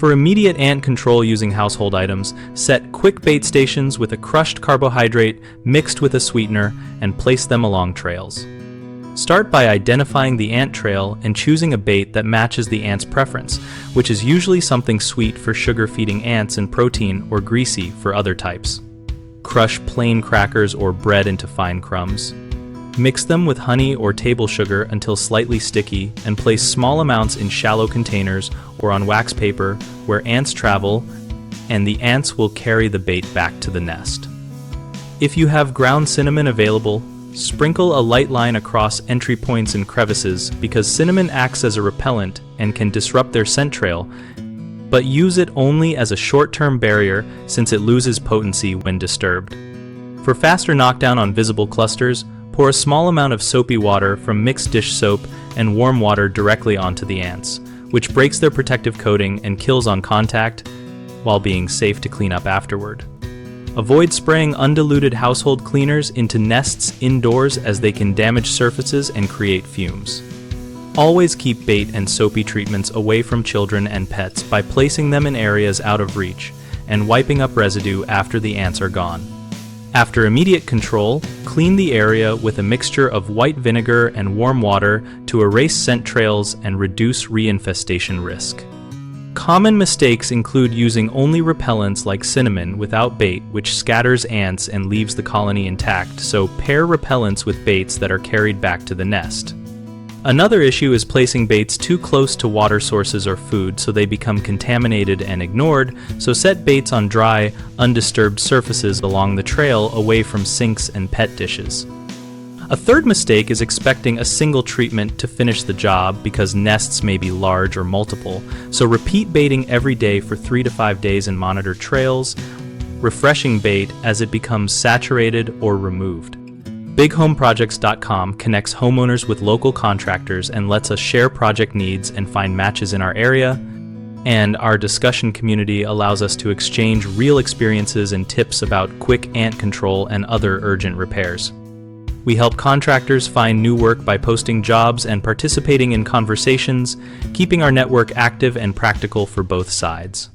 For immediate ant control using household items, set quick bait stations with a crushed carbohydrate mixed with a sweetener and place them along trails. Start by identifying the ant trail and choosing a bait that matches the ant's preference, which is usually something sweet for sugar-feeding ants and protein or greasy for other types. Crush plain crackers or bread into fine crumbs. Mix them with honey or table sugar until slightly sticky and place small amounts in shallow containers or on wax paper where ants travel, and the ants will carry the bait back to the nest. If you have ground cinnamon available, sprinkle a light line across entry points and crevices because cinnamon acts as a repellent and can disrupt their scent trail, but use it only as a short-term barrier since it loses potency when disturbed. For faster knockdown on visible clusters, pour a small amount of soapy water from mixed dish soap and warm water directly onto the ants, which breaks their protective coating and kills on contact while being safe to clean up afterward. Avoid spraying undiluted household cleaners into nests indoors as they can damage surfaces and create fumes. Always keep bait and soapy treatments away from children and pets by placing them in areas out of reach and wiping up residue after the ants are gone. After immediate control, clean the area with a mixture of white vinegar and warm water to erase scent trails and reduce reinfestation risk. Common mistakes include using only repellents like cinnamon without bait, which scatters ants and leaves the colony intact, so pair repellents with baits that are carried back to the nest. Another issue is placing baits too close to water sources or food so they become contaminated and ignored, so set baits on dry, undisturbed surfaces along the trail away from sinks and pet dishes. A third mistake is expecting a single treatment to finish the job because nests may be large or multiple, so repeat baiting every day for 3 to 5 days and monitor trails, refreshing bait as it becomes saturated or removed. BigHomeProjects.com connects homeowners with local contractors and lets us share project needs and find matches in our area, and our discussion community allows us to exchange real experiences and tips about quick ant control and other urgent repairs. We help contractors find new work by posting jobs and participating in conversations, keeping our network active and practical for both sides.